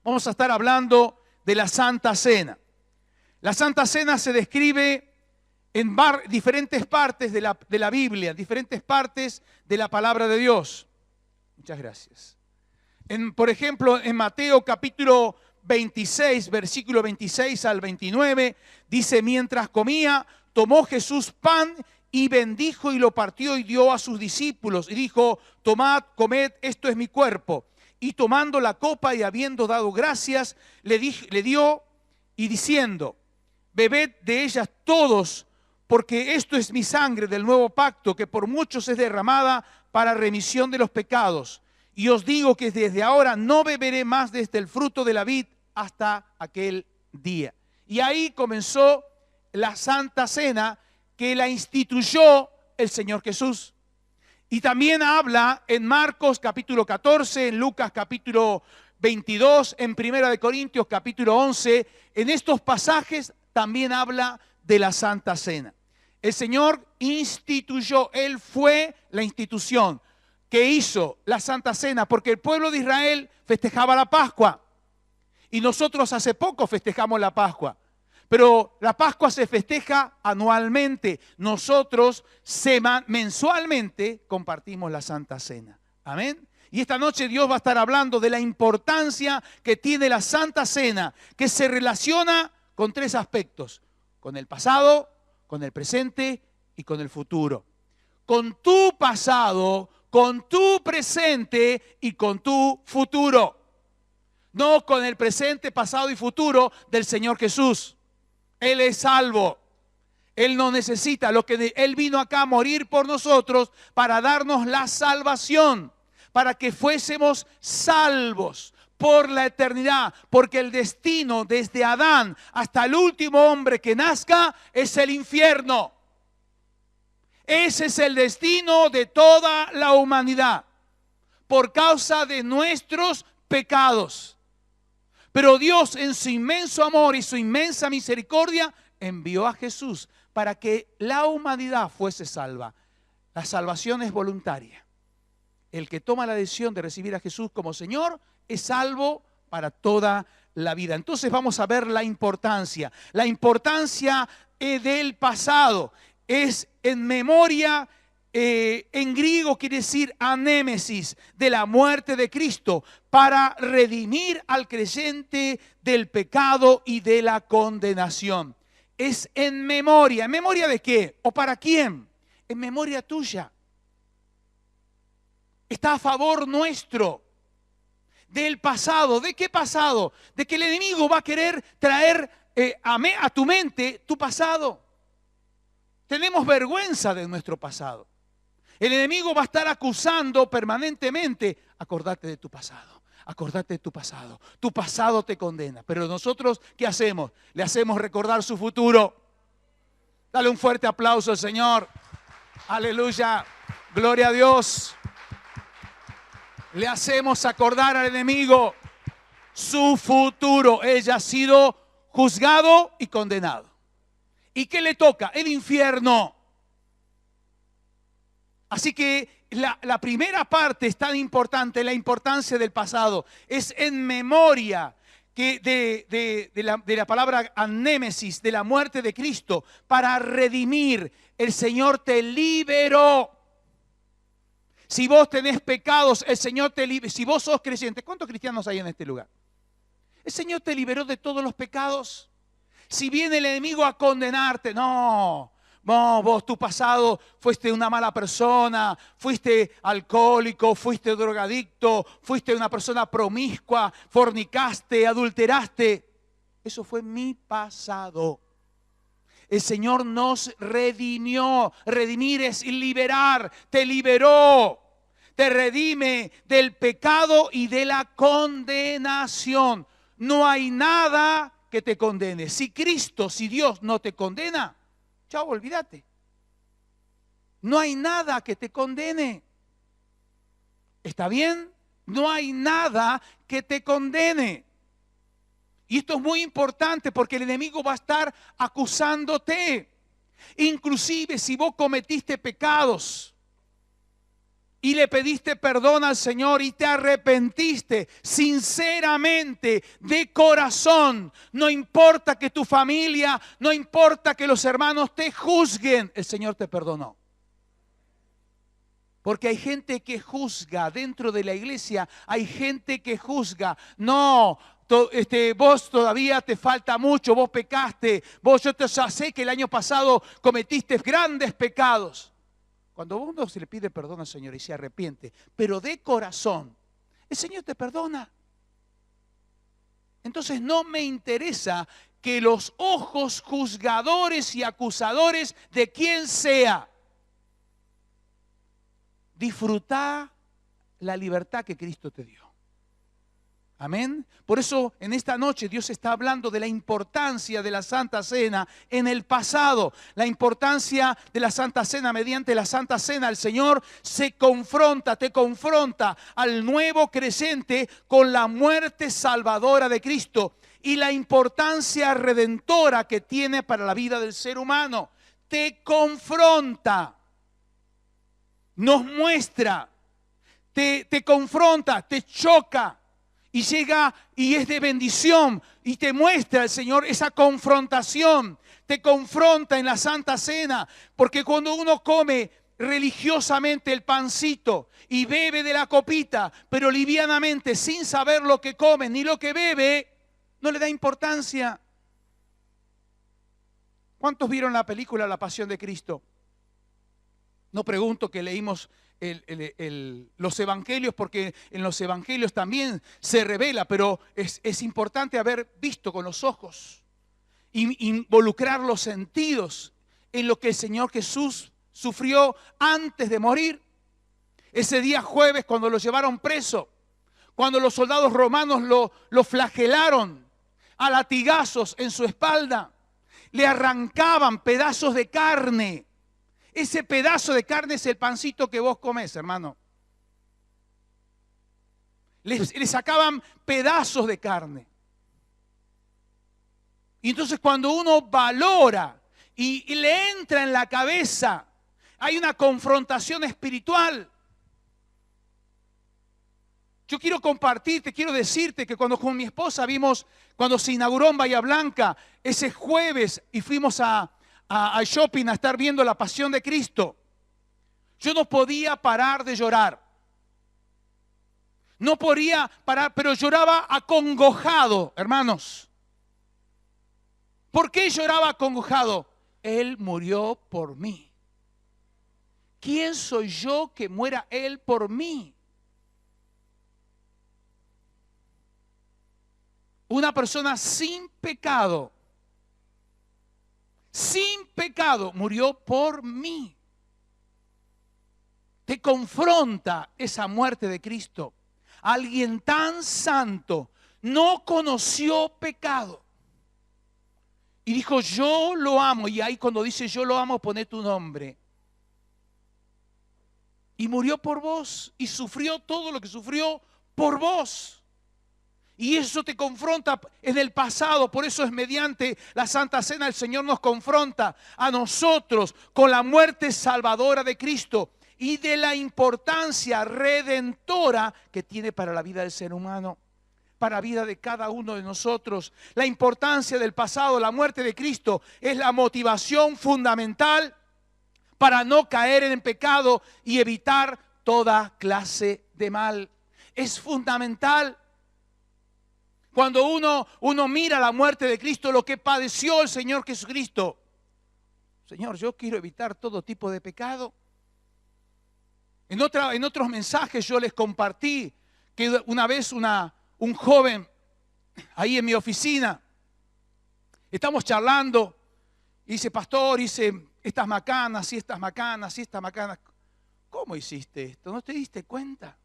vamos a estar hablando de la Santa Cena. La Santa Cena se describe en diferentes partes de la Biblia, diferentes partes de la palabra de Dios. Muchas gracias. Por ejemplo, en Mateo capítulo 26, versículo 26 al 29, dice: mientras comía, tomó Jesús pan y bendijo y lo partió y dio a sus discípulos y dijo: tomad, comed, esto es mi cuerpo. Y tomando la copa y habiendo dado gracias, le dio y diciendo: bebed de ellas todos, porque esto es mi sangre del nuevo pacto, que por muchos es derramada para remisión de los pecados. Y os digo que desde ahora no beberé más desde el fruto de la vid hasta aquel día. Y ahí comenzó la Santa Cena, que la instituyó el Señor Jesús. Y también habla en Marcos capítulo 14, en Lucas capítulo 22, en Primera de Corintios capítulo 11. En estos pasajes también habla de la Santa Cena. El Señor instituyó, Él fue la institución que hizo la Santa Cena, porque el pueblo de Israel festejaba la Pascua. Y nosotros hace poco festejamos la Pascua. Pero la Pascua se festeja anualmente. Nosotros mensualmente compartimos la Santa Cena. Amén. Y esta noche Dios va a estar hablando de la importancia que tiene la Santa Cena, que se relaciona con tres aspectos: con el pasado, con el presente y con el futuro. Con tu pasado, con tu presente y con tu futuro. No con el presente, pasado y futuro del Señor Jesús. Él es salvo. Él no necesita Él vino acá a morir por nosotros para darnos la salvación, para que fuésemos salvos por la eternidad, porque el destino desde Adán hasta el último hombre que nazca es el infierno. Ese es el destino de toda la humanidad, por causa de nuestros pecados. Pero Dios, en su inmenso amor y su inmensa misericordia, envió a Jesús para que la humanidad fuese salva. La salvación es voluntaria. El que toma la decisión de recibir a Jesús como Señor es salvo para toda la vida. Entonces vamos a ver la importancia. La importancia del pasado es en memoria. En griego quiere decir anémesis, de la muerte de Cristo, para redimir al creyente del pecado y de la condenación. Es en memoria. ¿En memoria de qué? ¿O para quién? En memoria tuya. Está a favor nuestro. Del pasado. ¿De qué pasado? De que el enemigo va a querer traer a tu mente tu pasado. Tenemos vergüenza de nuestro pasado. El enemigo va a estar acusando permanentemente: acordate de tu pasado, acordate de tu pasado. Tu pasado te condena. Pero nosotros, ¿qué hacemos? Le hacemos recordar su futuro. Dale un fuerte aplauso al Señor. Aleluya. Gloria a Dios. Le hacemos acordar al enemigo su futuro. Ella ha sido juzgado y condenado. ¿Y qué le toca? El infierno. Así que la primera parte es tan importante, la importancia del pasado. Es en memoria de la palabra anémesis, de la muerte de Cristo, para redimir. El Señor te liberó. Si vos tenés pecados, el Señor te liberó. Si vos sos creyente, ¿cuántos cristianos hay en este lugar? El Señor te liberó de todos los pecados. Si viene el enemigo a condenarte, no, vos tu pasado fuiste una mala persona, fuiste alcohólico, fuiste drogadicto, fuiste una persona promiscua, fornicaste, adulteraste. Eso fue mi pasado. El Señor nos redimió. Redimir es liberar. Te liberó. Te redime del pecado y de la condenación. No hay nada que te condene. Si Dios no te condena, chao, olvídate. No hay nada que te condene. ¿Está bien? No hay nada que te condene. Y esto es muy importante porque el enemigo va a estar acusándote. Inclusive si vos cometiste pecados, y le pediste perdón al Señor y te arrepentiste sinceramente, de corazón, no importa que tu familia, no importa que los hermanos te juzguen, el Señor te perdonó. Porque hay gente que juzga dentro de la iglesia, hay gente que juzga. No, vos todavía te falta mucho, vos pecaste, yo ya sé que el año pasado cometiste grandes pecados. Cuando uno se le pide perdón al Señor y se arrepiente, pero de corazón, el Señor te perdona. Entonces no me interesa que los ojos juzgadores y acusadores de quien sea, disfruta la libertad que Cristo te dio. Amén. Por eso en esta noche Dios está hablando de la importancia de la Santa Cena en el pasado. La importancia de la Santa Cena. Mediante la Santa Cena el Señor te confronta al nuevo creyente con la muerte salvadora de Cristo y la importancia redentora que tiene para la vida del ser humano. Te confronta, nos muestra, te confronta, te choca. Y llega y es de bendición y te muestra el Señor esa confrontación. Te confronta en la Santa Cena, porque cuando uno come religiosamente el pancito y bebe de la copita, pero livianamente, sin saber lo que come ni lo que bebe, no le da importancia. ¿Cuántos vieron la película La Pasión de Cristo? No pregunto que leímos los evangelios, porque en los evangelios también se revela, pero es importante haber visto con los ojos, involucrar los sentidos en lo que el Señor Jesús sufrió antes de morir. Ese día jueves, cuando lo llevaron preso, cuando los soldados romanos lo flagelaron a latigazos en su espalda, le arrancaban pedazos de carne. Ese pedazo de carne es el pancito que vos comés, hermano. Le sacaban pedazos de carne. Y entonces cuando uno valora y le entra en la cabeza, hay una confrontación espiritual. Yo quiero compartirte, quiero decirte que cuando con mi esposa cuando se inauguró en Bahía Blanca, ese jueves, y fuimos al shopping a estar viendo la Pasión de Cristo, yo no podía parar de llorar. No podía parar, pero lloraba acongojado, hermanos. ¿Por qué lloraba acongojado? Él murió por mí. ¿Quién soy yo que muera Él por mí? Una persona sin pecado murió por mí. Te confronta esa muerte de Cristo. Alguien tan santo no conoció pecado y dijo: yo lo amo. Y ahí cuando dice yo lo amo, pone tu nombre. Y murió por vos y sufrió todo lo que sufrió por vos. Y eso te confronta en el pasado. Por eso es mediante la Santa Cena el Señor nos confronta a nosotros con la muerte salvadora de Cristo y de la importancia redentora que tiene para la vida del ser humano, para la vida de cada uno de nosotros. La importancia del pasado, la muerte de Cristo, es la motivación fundamental para no caer en pecado y evitar toda clase de mal. Es fundamental. Cuando uno mira la muerte de Cristo, lo que padeció el Señor Jesucristo. Señor, yo quiero evitar todo tipo de pecado. En otros mensajes yo les compartí que una vez un joven ahí en mi oficina, estamos charlando y dice: pastor, hice estas macanas y estas macanas y estas macanas. ¿Cómo hiciste esto? ¿No te diste cuenta?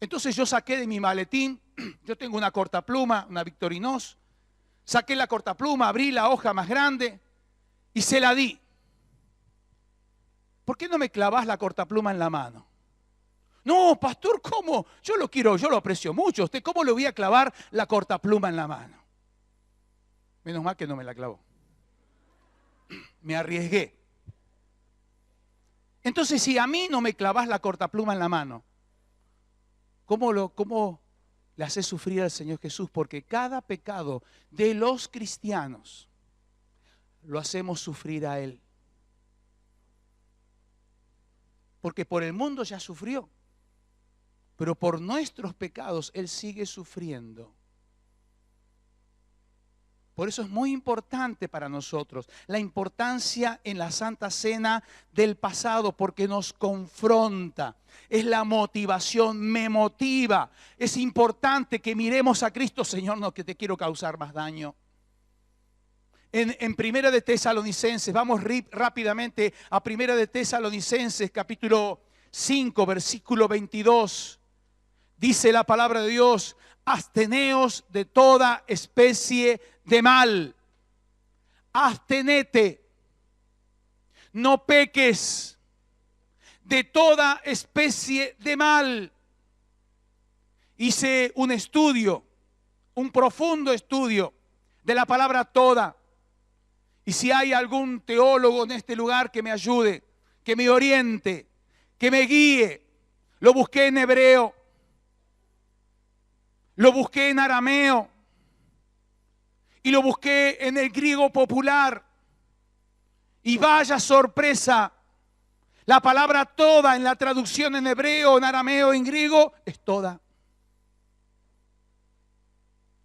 Entonces yo saqué de mi maletín, yo tengo una cortapluma, una Victorinox, saqué la cortapluma, abrí la hoja más grande y se la di. ¿Por qué no me clavás la cortapluma en la mano? No, pastor, ¿cómo? Yo lo aprecio mucho. ¿Usted cómo le voy a clavar la cortapluma en la mano? Menos mal que no me la clavó. Me arriesgué. Entonces, si a mí no me clavas la cortapluma en la mano, ¿cómo le haces sufrir al Señor Jesús? Porque cada pecado de los cristianos lo hacemos sufrir a Él. Porque por el mundo ya sufrió, pero por nuestros pecados Él sigue sufriendo. Por eso es muy importante para nosotros la importancia en la Santa Cena del pasado, porque nos confronta. Es la motivación, me motiva. Es importante que miremos a Cristo. Señor, no que te quiero causar más daño. En Primera de Tesalonicenses, vamos rápidamente a Primera de Tesalonicenses, capítulo 5, versículo 22. Dice la palabra de Dios: absteneos de toda especie de mal. Abstenete, no peques de toda especie de mal. Hice un estudio, un profundo estudio de la palabra toda. Y si hay algún teólogo en este lugar que me ayude, que me oriente, que me guíe, lo busqué en hebreo, lo busqué en arameo y lo busqué en el griego popular. Y vaya sorpresa, la palabra toda en la traducción en hebreo, en arameo, en griego, es toda.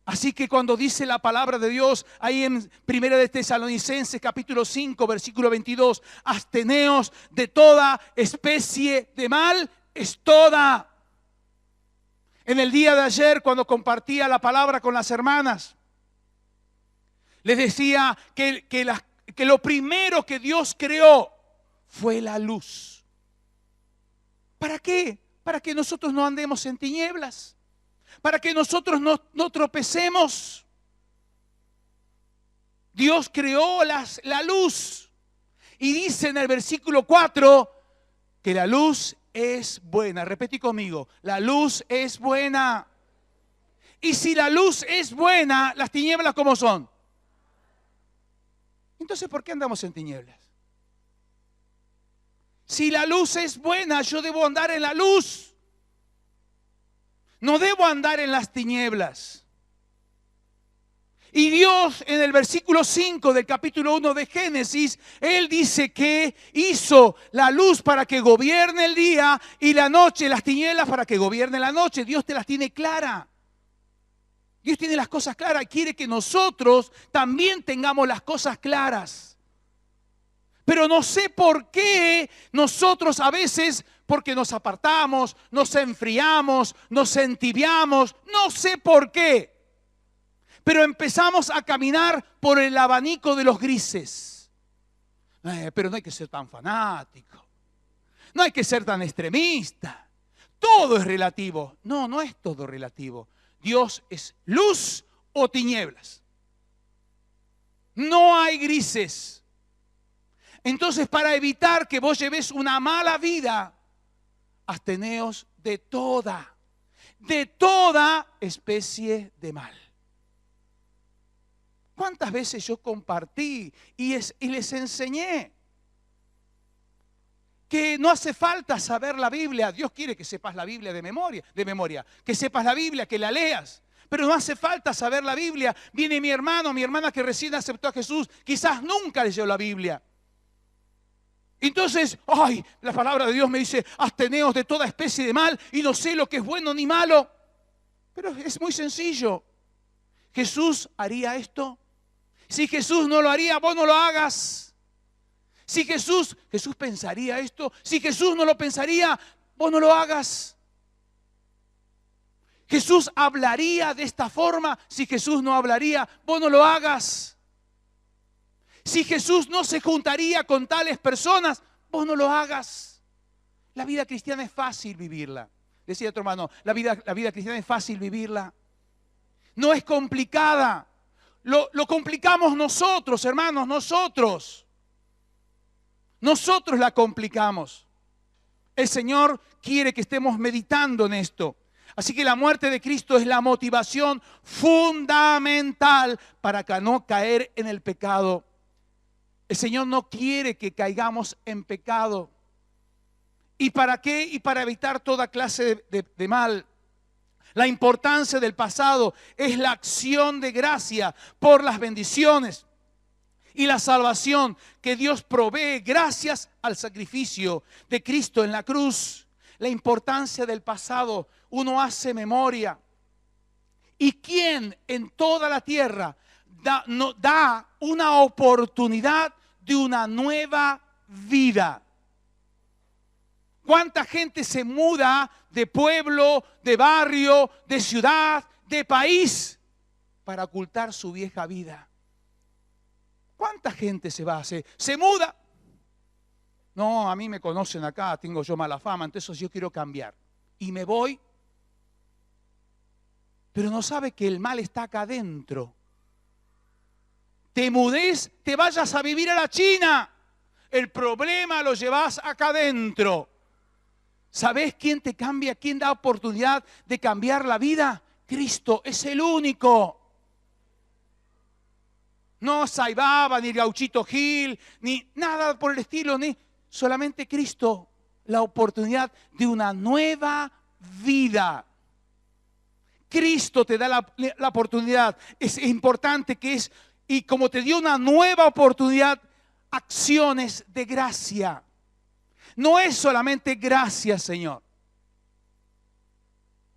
Así que cuando dice la palabra de Dios, ahí en Primera de Tesalonicenses, capítulo 5, versículo 22, absteneos de toda especie de mal, es toda. En el día de ayer, cuando compartía la palabra con las hermanas, les decía que lo primero que Dios creó fue la luz. ¿Para qué? Para que nosotros no andemos en tinieblas. Para que nosotros no tropecemos. Dios creó la luz. Y dice en el versículo 4 que la luz es buena. Repetí conmigo, la luz es buena. Y si la luz es buena, las tinieblas ¿cómo son? Entonces, ¿por qué andamos en tinieblas? Si la luz es buena, yo debo andar en la luz. No debo andar en las tinieblas. Y Dios en el versículo 5 del capítulo 1 de Génesis, Él dice que hizo la luz para que gobierne el día y la noche, las tinieblas para que gobierne la noche. Dios te las tiene clara. Dios tiene las cosas claras y quiere que nosotros también tengamos las cosas claras. Pero no sé por qué nosotros a veces, porque nos apartamos, nos enfriamos, nos entibiamos, no sé por qué. Pero empezamos a caminar por el abanico de los grises. Pero no hay que ser tan fanático. No hay que ser tan extremista. Todo es relativo. No, no es todo relativo. Dios es luz o tinieblas. No hay grises. Entonces, para evitar que vos lleves una mala vida, absteneos de toda especie de mal. ¿Cuántas veces yo compartí y les enseñé que no hace falta saber la Biblia? Dios quiere que sepas la Biblia de memoria, que sepas la Biblia, que la leas. Pero no hace falta saber la Biblia. Viene mi hermano, mi hermana que recién aceptó a Jesús, quizás nunca leyó la Biblia. Entonces, la palabra de Dios me dice, absteneos de toda especie de mal y no sé lo que es bueno ni malo. Pero es muy sencillo. ¿Jesús haría esto? Si Jesús no lo haría, vos no lo hagas. Si Jesús pensaría esto, si Jesús no lo pensaría, vos no lo hagas. Jesús hablaría de esta forma, si Jesús no hablaría, vos no lo hagas. Si Jesús no se juntaría con tales personas, vos no lo hagas. La vida cristiana es fácil vivirla. Decía otro hermano, la vida cristiana es fácil vivirla. No es complicada. Lo complicamos nosotros, hermanos, nosotros. Nosotros la complicamos. El Señor quiere que estemos meditando en esto. Así que la muerte de Cristo es la motivación fundamental para no caer en el pecado. El Señor no quiere que caigamos en pecado. ¿Y para qué? Y para evitar toda clase de mal. La importancia del pasado es la acción de gracia por las bendiciones y la salvación que Dios provee gracias al sacrificio de Cristo en la cruz. La importancia del pasado, uno hace memoria. ¿Y quién en toda la tierra da una oportunidad de una nueva vida? ¿Cuánta gente se muda de pueblo, de barrio, de ciudad, de país para ocultar su vieja vida? ¿Cuánta gente se va a hacer? ¿Se muda? No, a mí me conocen acá, tengo yo mala fama, entonces yo quiero cambiar. Y me voy, pero no sabe que el mal está acá adentro. Te mudes, te vayas a vivir a la China. El problema lo llevas acá adentro. ¿Sabés quién te cambia? ¿Quién da oportunidad de cambiar la vida? Cristo es el único. No Saibaba, ni Gauchito Gil, ni nada por el estilo, ni solamente Cristo. La oportunidad de una nueva vida. Cristo te da la oportunidad. Es importante que es, y como te dio una nueva oportunidad, acciones de gracia. No es solamente gracias, Señor.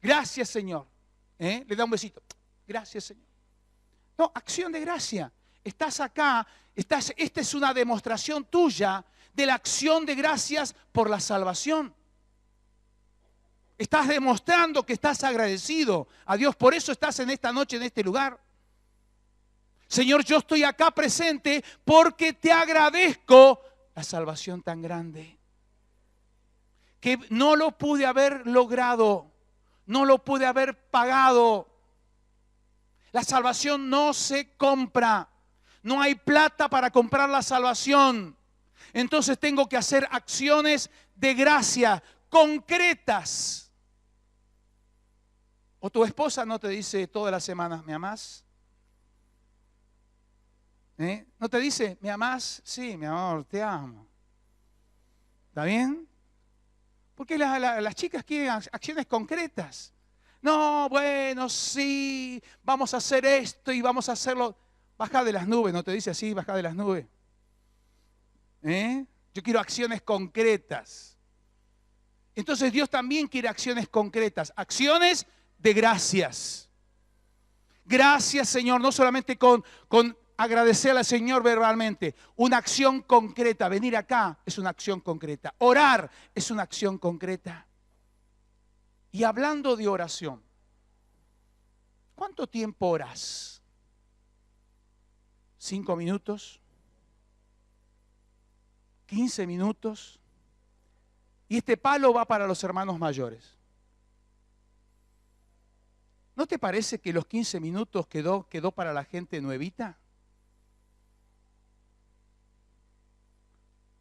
Gracias, Señor. Le da un besito. Gracias, Señor. No, acción de gracia. Estás acá, esta es una demostración tuya de la acción de gracias por la salvación. Estás demostrando que estás agradecido a Dios. Por eso estás en esta noche, en este lugar. Señor, yo estoy acá presente porque te agradezco la salvación tan grande. Que no lo pude haber logrado, no lo pude haber pagado. La salvación no se compra, no hay plata para comprar la salvación. Entonces tengo que hacer acciones de gracia concretas. O tu esposa no te dice todas las semanas, ¿me amás? ¿No te dice, ¿me amás? Sí, mi amor, te amo. ¿Está bien? Porque las chicas quieren acciones concretas. No, bueno, sí, vamos a hacer esto y vamos a hacerlo. Baja de las nubes, ¿no te dice así? Baja de las nubes. Yo quiero acciones concretas. Entonces Dios también quiere acciones concretas. Acciones de gracias. Gracias, Señor, no solamente con agradecerle al Señor verbalmente, una acción concreta. Venir acá es una acción concreta. Orar es una acción concreta. Y hablando de oración, ¿cuánto tiempo oras? ¿5 minutos? ¿15 minutos? Y este palo va para los hermanos mayores. ¿No te parece que los 15 minutos quedó para la gente nuevita?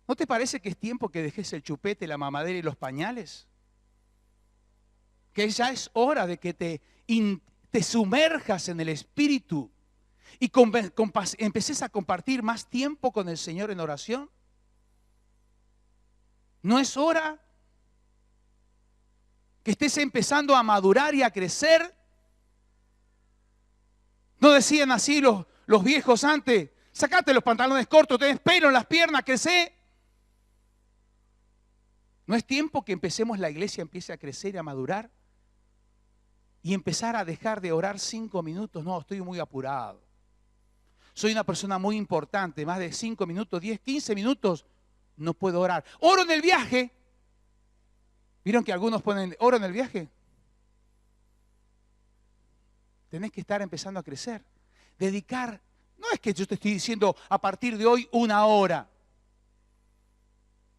¿No te parece que es tiempo que dejes el chupete, la mamadera y los pañales? Que ya es hora de que te sumerjas en el Espíritu y empeces a compartir más tiempo con el Señor en oración. ¿No es hora que estés empezando a madurar y a crecer? ¿No decían así los viejos antes? Sacate los pantalones cortos, tenés pelo en las piernas, crecé. ¿No es tiempo que empecemos, la iglesia empiece a crecer y a madurar? Y empezar a dejar de orar 5 minutos. No, estoy muy apurado. Soy una persona muy importante, más de 5 minutos, 10, 15 minutos, no puedo orar. Oro en el viaje. ¿Vieron que algunos ponen oro en el viaje? Tenés que estar empezando a crecer. Dedicar, no es que yo te estoy diciendo a partir de hoy 1 hora.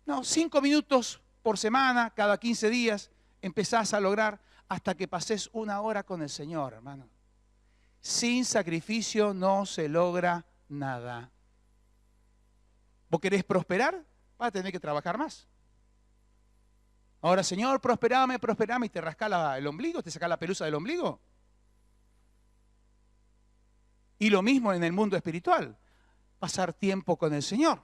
No, 5 minutos por semana, cada 15 días, empezás a lograr hasta que pases 1 hora con el Señor, hermano. Sin sacrificio no se logra nada. ¿Vos querés prosperar? Vas a tener que trabajar más. Ahora, Señor, prosperame, y te rasca el ombligo, te saca la pelusa del ombligo. Y lo mismo en el mundo espiritual. Pasar tiempo con el Señor.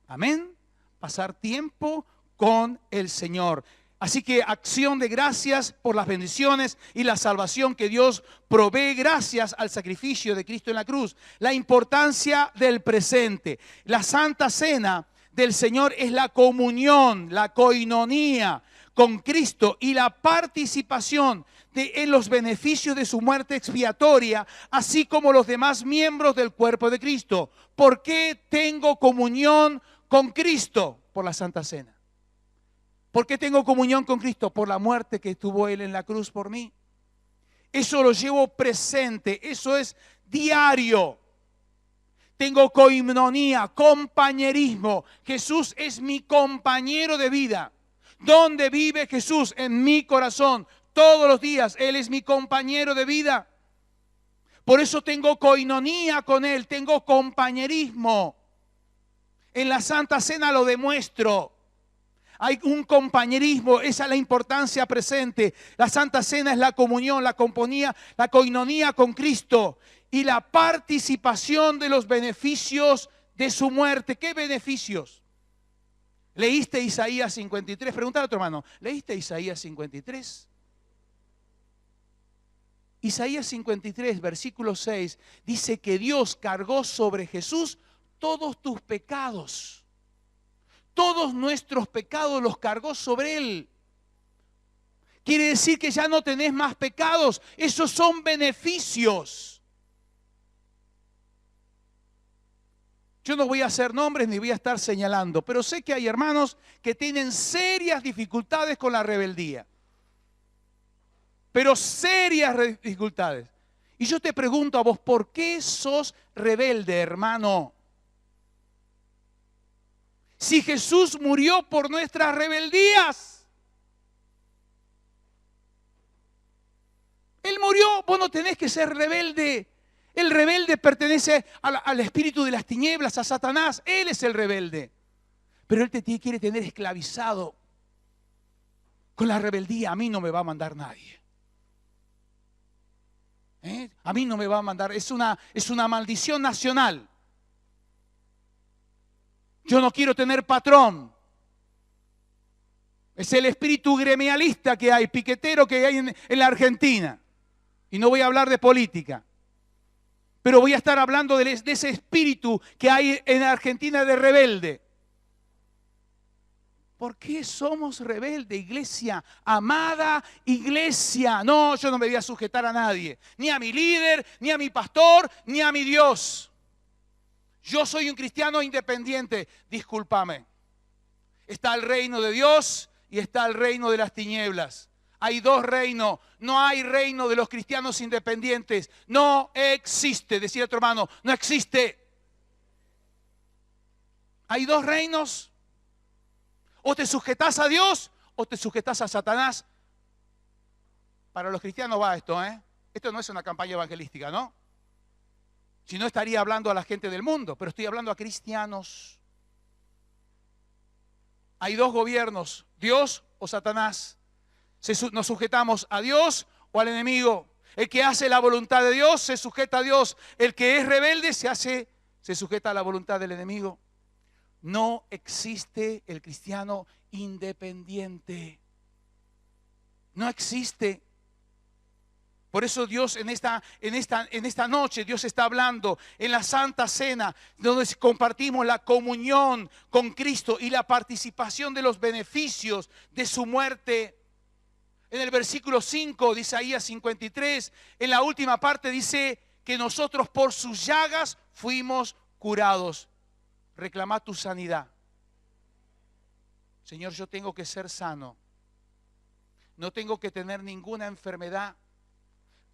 Amén. Pasar tiempo con el Señor. Así que acción de gracias por las bendiciones y la salvación que Dios provee gracias al sacrificio de Cristo en la cruz. La importancia del presente. La Santa Cena del Señor es la comunión, la koinonía con Cristo y la participación en los beneficios de su muerte expiatoria, así como los demás miembros del cuerpo de Cristo. ¿Por qué tengo comunión con Cristo? Por la Santa Cena. ¿Por qué tengo comunión con Cristo? Por la muerte que tuvo Él en la cruz por mí. Eso lo llevo presente, eso es diario. Tengo koinonía, compañerismo. Jesús es mi compañero de vida. ¿Dónde vive Jesús? En mi corazón. Todos los días Él es mi compañero de vida. Por eso tengo koinonía con Él, tengo compañerismo. En la Santa Cena lo demuestro. Hay un compañerismo, esa es la importancia presente. La Santa Cena es la comunión, la koinonía con Cristo y la participación de los beneficios de su muerte. ¿Qué beneficios? ¿Leíste Isaías 53? Pregúntale a tu hermano, ¿leíste Isaías 53? Isaías 53, versículo 6, dice que Dios cargó sobre Jesús todos tus pecados. Todos nuestros pecados los cargó sobre Él. Quiere decir que ya no tenés más pecados. Esos son beneficios. Yo no voy a hacer nombres ni voy a estar señalando, pero sé que hay hermanos que tienen serias dificultades con la rebeldía. Pero serias dificultades. Y yo te pregunto a vos, ¿por qué sos rebelde, hermano? Si Jesús murió por nuestras rebeldías. Él murió, vos no tenés que ser rebelde. El rebelde pertenece al espíritu de las tinieblas, a Satanás. Él es el rebelde. Pero él te quiere tener esclavizado. Con la rebeldía a mí no me va a mandar nadie. A mí no me va a mandar. Es una maldición nacional. Yo no quiero tener patrón. Es el espíritu gremialista que hay, piquetero que hay en la Argentina. Y no voy a hablar de política. Pero voy a estar hablando de ese espíritu que hay en la Argentina de rebelde. ¿Por qué somos rebeldes, iglesia? Amada iglesia. No, yo no me voy a sujetar a nadie. Ni a mi líder, ni a mi pastor, ni a mi Dios. Yo soy un cristiano independiente, discúlpame. Está el reino de Dios y está el reino de las tinieblas. Hay dos reinos, no hay reino de los cristianos independientes. No existe, decía a tu hermano, no existe. Hay dos reinos. O te sujetás a Dios o te sujetás a Satanás. Para los cristianos va esto, ¿eh? Esto no es una campaña evangelística, ¿no? Si no estaría hablando a la gente del mundo, pero estoy hablando a cristianos. Hay dos gobiernos, Dios o Satanás. Nos sujetamos a Dios o al enemigo. El que hace la voluntad de Dios se sujeta a Dios. El que es rebelde se sujeta a la voluntad del enemigo. No existe el cristiano independiente. No existe. Por eso Dios en esta noche, Dios está hablando en la Santa Cena, donde compartimos la comunión con Cristo y la participación de los beneficios de su muerte. En el versículo 5 de Isaías 53, en la última parte dice que nosotros por sus llagas fuimos curados. Reclama tu sanidad. Señor, yo tengo que ser sano. No tengo que tener ninguna enfermedad.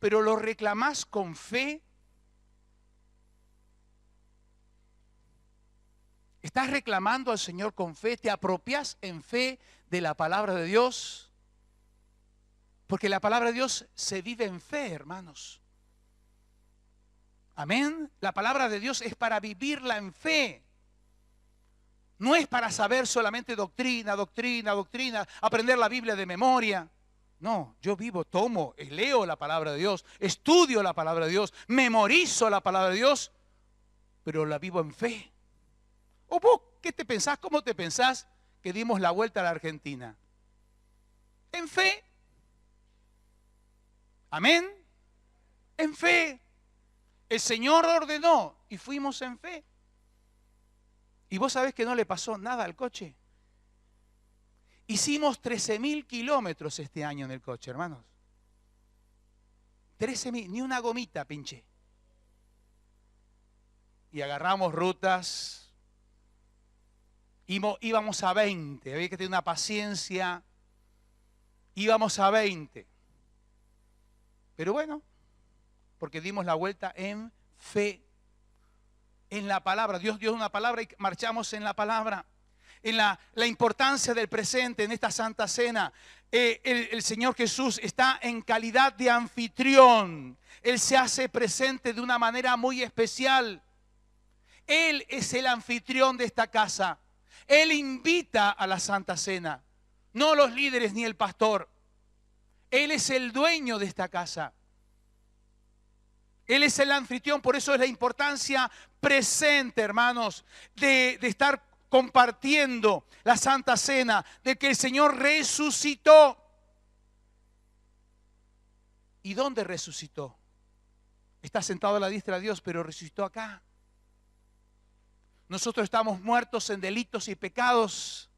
Pero lo reclamás con fe. ¿Estás reclamando al Señor con fe? ¿Te apropias en fe de la palabra de Dios? Porque la palabra de Dios se vive en fe, hermanos. Amén. La palabra de Dios es para vivirla en fe. No es para saber solamente doctrina, aprender la Biblia de memoria. No, yo vivo, tomo, leo la palabra de Dios, estudio la palabra de Dios, memorizo la palabra de Dios, pero la vivo en fe. ¿O vos qué te pensás? ¿Cómo te pensás que dimos la vuelta a la Argentina? En fe. Amén. En fe. El Señor ordenó y fuimos en fe. Y vos sabés que no le pasó nada al coche. Hicimos 13.000 kilómetros este año en el coche, hermanos. 13.000, ni una gomita pinché. Y agarramos rutas. Íbamos a 20, había que tener una paciencia. Íbamos a 20. Pero bueno, porque dimos la vuelta en fe, en la palabra. Dios dio una palabra y marchamos en la palabra. En la importancia del presente en esta Santa Cena. El Señor Jesús está en calidad de anfitrión. Él se hace presente de una manera muy especial. Él es el anfitrión de esta casa. Él invita a la Santa Cena, no los líderes ni el pastor. Él es el dueño de esta casa. Él es el anfitrión, por eso es la importancia presente, hermanos, de estar compartiendo la Santa Cena, de que el Señor resucitó. ¿Y dónde resucitó? Está sentado a la diestra de Dios, pero resucitó acá. Nosotros estamos muertos en delitos y pecados,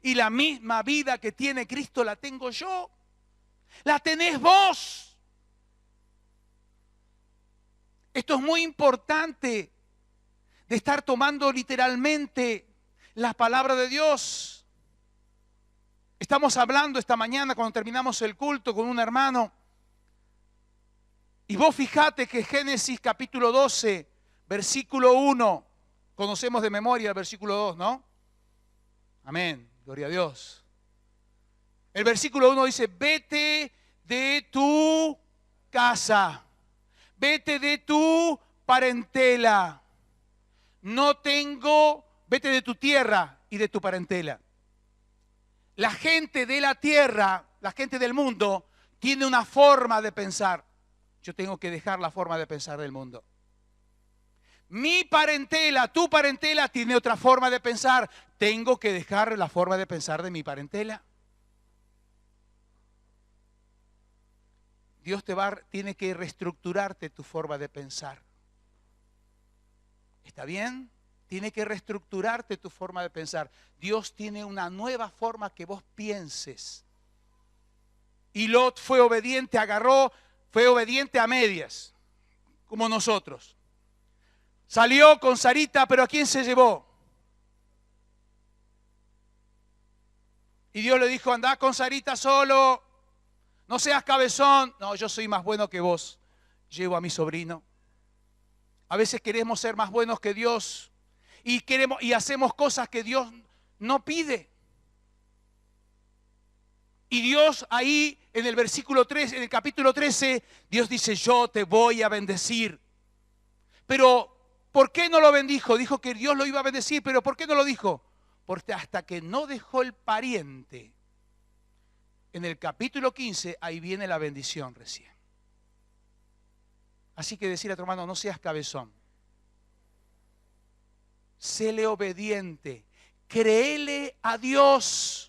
y la misma vida que tiene Cristo la tengo yo, la tenés vos. Esto es muy importante, de estar tomando literalmente la palabra de Dios. Estamos hablando esta mañana cuando terminamos el culto con un hermano. Y vos fijate que Génesis capítulo 12, versículo 1, conocemos de memoria el versículo 2, ¿no? Amén, gloria a Dios. El versículo 1 dice, vete de tu casa, vete de tu parentela, vete de tu tierra y de tu parentela. La gente de la tierra, la gente del mundo, tiene una forma de pensar. Yo tengo que dejar la forma de pensar del mundo. Mi parentela, tu parentela tiene otra forma de pensar. Tengo que dejar la forma de pensar de mi parentela. Dios tiene que reestructurarte tu forma de pensar. ¿Está bien? Tiene que reestructurarte tu forma de pensar. Dios tiene una nueva forma que vos pienses. Y Lot fue obediente, fue obediente a medias, como nosotros. Salió con Sarita, pero ¿a quién se llevó? Y Dios le dijo, andá con Sarita solo, no seas cabezón. No, yo soy más bueno que vos, llevo a mi sobrino. A veces queremos ser más buenos que Dios y hacemos cosas que Dios no pide. Y Dios ahí en el versículo 3, en el capítulo 13, Dios dice, yo te voy a bendecir. Pero, ¿por qué no lo bendijo? Dijo que Dios lo iba a bendecir, pero ¿por qué no lo dijo? Porque hasta que no dejó el pariente, en el capítulo 15, ahí viene la bendición recién. Así que decir a tu hermano, no seas cabezón. Séle obediente. Créele a Dios.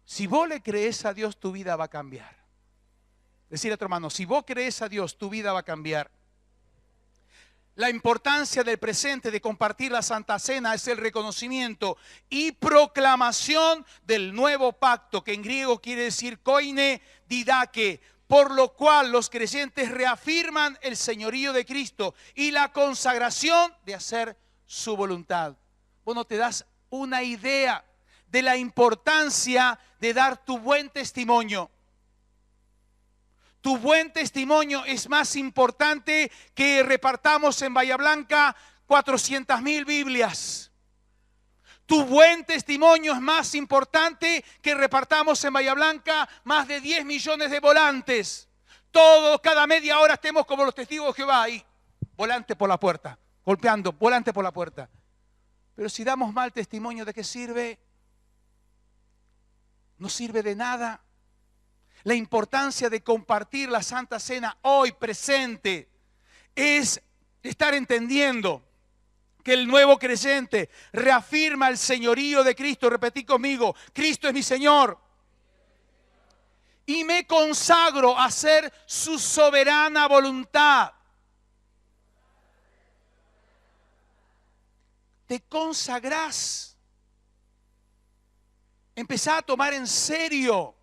Si vos le crees a Dios, tu vida va a cambiar. Decir a tu hermano, si vos crees a Dios, tu vida va a cambiar. La importancia del presente, de compartir la Santa Cena, es el reconocimiento y proclamación del nuevo pacto, que en griego quiere decir koine didache, por lo cual los creyentes reafirman el señorío de Cristo y la consagración de hacer su voluntad. Vos no te das una idea de la importancia de dar tu buen testimonio. Tu buen testimonio es más importante que repartamos en Bahía Blanca 400.000 Biblias. Tu buen testimonio es más importante que repartamos en Bahía Blanca más de 10 millones de volantes. Todos, cada media hora estemos como los testigos de Jehová ahí, volante por la puerta, golpeando, volante por la puerta. Pero si damos mal testimonio, ¿de qué sirve? No sirve de nada. La importancia de compartir la Santa Cena hoy presente es estar entendiendo que el nuevo creyente reafirma el señorío de Cristo. Repetí conmigo, Cristo es mi Señor. Y me consagro a hacer su soberana voluntad. Te consagrás. Empezá a tomar en serio.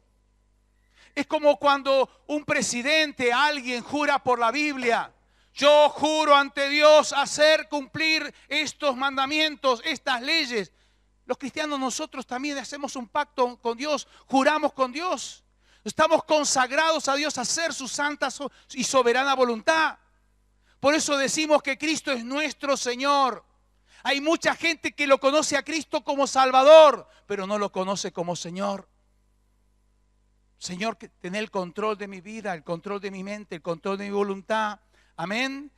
Es como cuando un presidente, alguien jura por la Biblia. Yo juro ante Dios hacer cumplir estos mandamientos, estas leyes. Los cristianos nosotros también hacemos un pacto con Dios, juramos con Dios. Estamos consagrados a Dios a hacer su santa y soberana voluntad. Por eso decimos que Cristo es nuestro Señor. Hay mucha gente que lo conoce a Cristo como Salvador, pero no lo conoce como Señor. Señor, que ten el control de mi vida, el control de mi mente, el control de mi voluntad. Amén.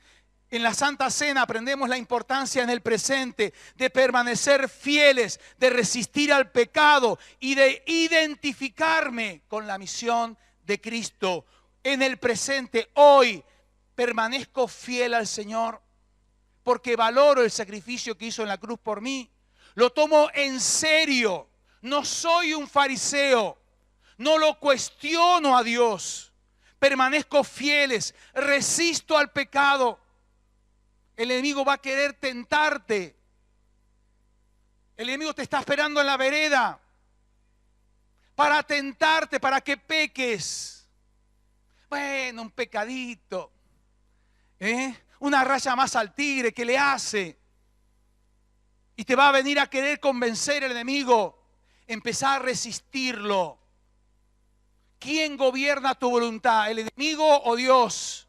En la Santa Cena aprendemos la importancia en el presente de permanecer fieles, de resistir al pecado y de identificarme con la misión de Cristo. En el presente, hoy, permanezco fiel al Señor porque valoro el sacrificio que hizo en la cruz por mí. Lo tomo en serio. No soy un fariseo. No lo cuestiono a Dios. Permanezco fieles, resisto al pecado. El enemigo va a querer tentarte. El enemigo te está esperando en la vereda para tentarte, para que peques. Bueno, un pecadito, una raya más al tigre que le hace. Y te va a venir a querer convencer el enemigo. Empezar a resistirlo. ¿Quién gobierna tu voluntad? ¿El enemigo o Dios?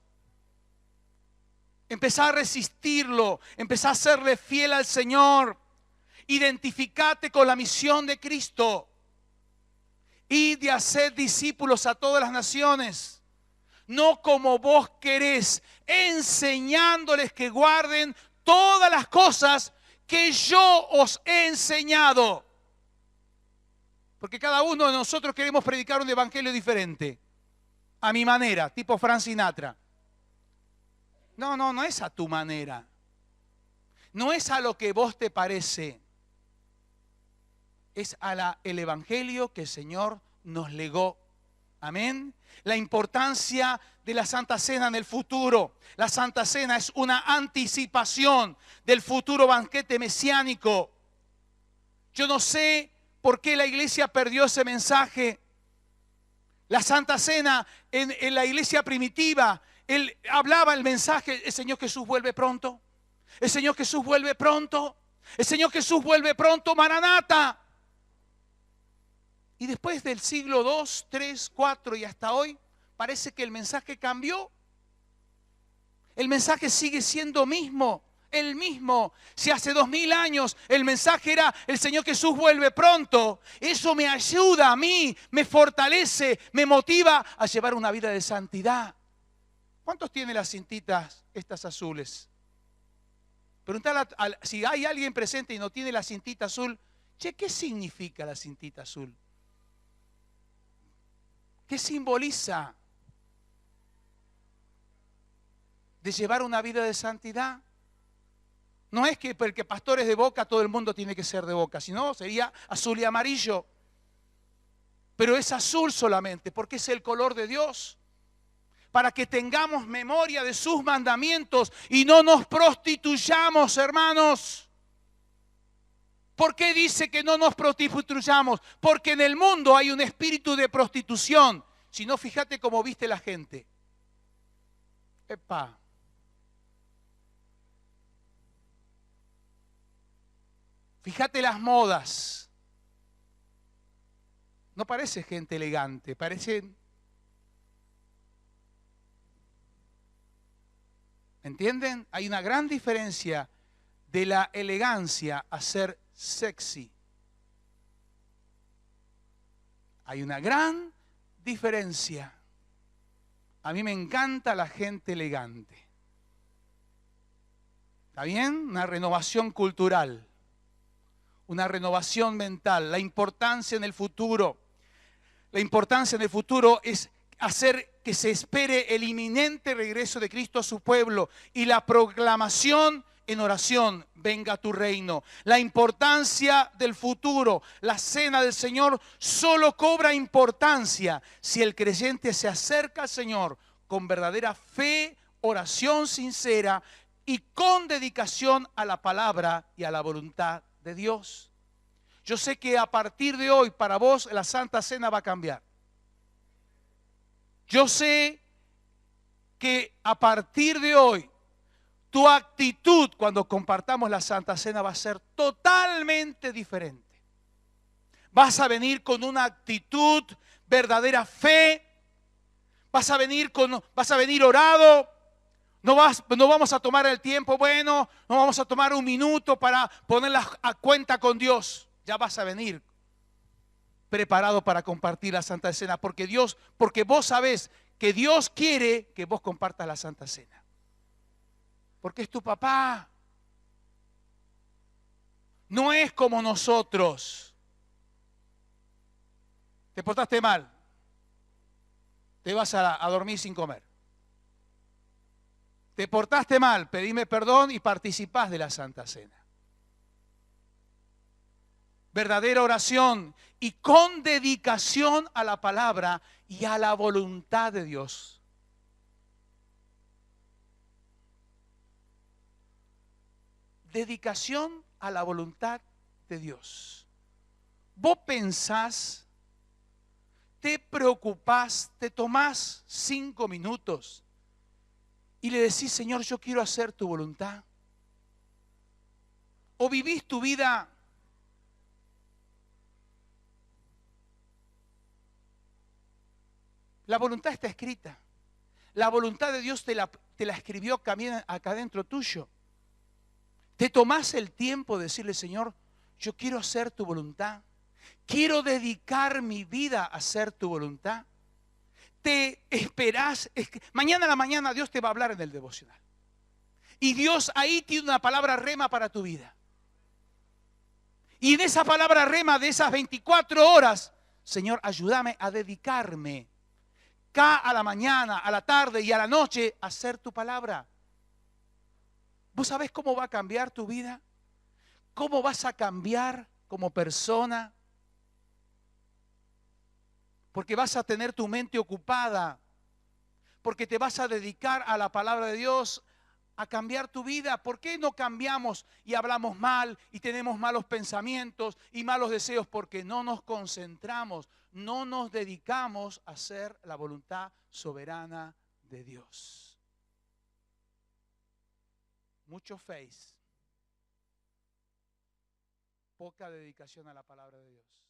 Empezá a resistirlo. Empezá a serle fiel al Señor. Identificate con la misión de Cristo. Id y haced discípulos a todas las naciones. No como vos querés, enseñándoles que guarden todas las cosas que yo os he enseñado. Porque cada uno de nosotros queremos predicar un evangelio diferente. A mi manera, tipo Frank Sinatra. No es a tu manera. No es a lo que vos te parece. Es el evangelio que el Señor nos legó. Amén. La importancia de la Santa Cena en el futuro. La Santa Cena es una anticipación del futuro banquete mesiánico. Yo no sé por qué la iglesia perdió ese mensaje. La Santa Cena en la iglesia primitiva, él hablaba el mensaje, el Señor Jesús vuelve pronto. El Señor Jesús vuelve pronto. El Señor Jesús vuelve pronto, Maranata. Y después del siglo II, III, IV y hasta hoy, parece que el mensaje cambió. El mensaje sigue siendo el mismo. Si hace 2000 años el mensaje era el Señor Jesús vuelve pronto, eso me ayuda a mí, me fortalece, me motiva a llevar una vida de santidad. ¿Cuántos tienen las cintitas estas azules? Preguntale si hay alguien presente y no tiene la cintita azul. Che, ¿qué significa la cintita azul? ¿Qué simboliza de llevar una vida de santidad? No es que porque pastor es de Boca todo el mundo tiene que ser de Boca, sino sería azul y amarillo. Pero es azul solamente porque es el color de Dios. Para que tengamos memoria de sus mandamientos y no nos prostituyamos, hermanos. ¿Por qué dice que no nos prostituyamos? Porque en el mundo hay un espíritu de prostitución. Si no, fíjate cómo viste la gente. Epa. Fíjate las modas. No parece gente elegante, parecen... ¿Entienden? Hay una gran diferencia de la elegancia a ser sexy. Hay una gran diferencia. A mí me encanta la gente elegante. ¿Está bien? Una renovación cultural. Una renovación mental. La importancia en el futuro. La importancia en el futuro es hacer que se espere el inminente regreso de Cristo a su pueblo y la proclamación en oración, venga tu reino. La importancia del futuro, la cena del Señor, solo cobra importancia si el creyente se acerca al Señor con verdadera fe, oración sincera y con dedicación a la palabra y a la voluntad de Dios. Yo sé que a partir de hoy para vos la Santa Cena va a cambiar. Yo sé que a partir de hoy tu actitud cuando compartamos la Santa Cena va a ser totalmente diferente. Vas a venir con una actitud, verdadera fe. Vas a venir orado. No vamos a tomar el tiempo, no vamos a tomar un minuto para ponerlas a cuenta con Dios. Ya vas a venir preparado para compartir la Santa Cena, porque vos sabés que Dios quiere que vos compartas la Santa Cena. Porque es tu papá. No es como nosotros. Te portaste mal. Te vas a dormir sin comer. Te portaste mal, pedime perdón y participás de la Santa Cena. Verdadera oración y con dedicación a la palabra y a la voluntad de Dios. Dedicación a la voluntad de Dios. Vos pensás, te preocupás, te tomás 5 minutos y le decís, Señor, yo quiero hacer tu voluntad. O vivís tu vida la voluntad está escrita. La voluntad de Dios te la escribió acá dentro tuyo. Te tomás el tiempo de decirle, Señor, yo quiero hacer tu voluntad. Quiero dedicar mi vida a hacer tu voluntad. Te esperás. Mañana a la mañana Dios te va a hablar en el devocional. Y Dios ahí tiene una palabra rema para tu vida. Y en esa palabra rema de esas 24 horas, Señor, ayúdame a dedicarme a la mañana, a la tarde y a la noche a hacer tu palabra. ¿Vos sabés cómo va a cambiar tu vida? ¿Cómo vas a cambiar como persona? Porque vas a tener tu mente ocupada, porque te vas a dedicar a la palabra de Dios, a cambiar tu vida. ¿Por qué no cambiamos y hablamos mal y tenemos malos pensamientos y malos deseos? Porque no nos concentramos, no nos dedicamos a hacer la voluntad soberana de Dios. Mucho face, poca dedicación a la palabra de Dios.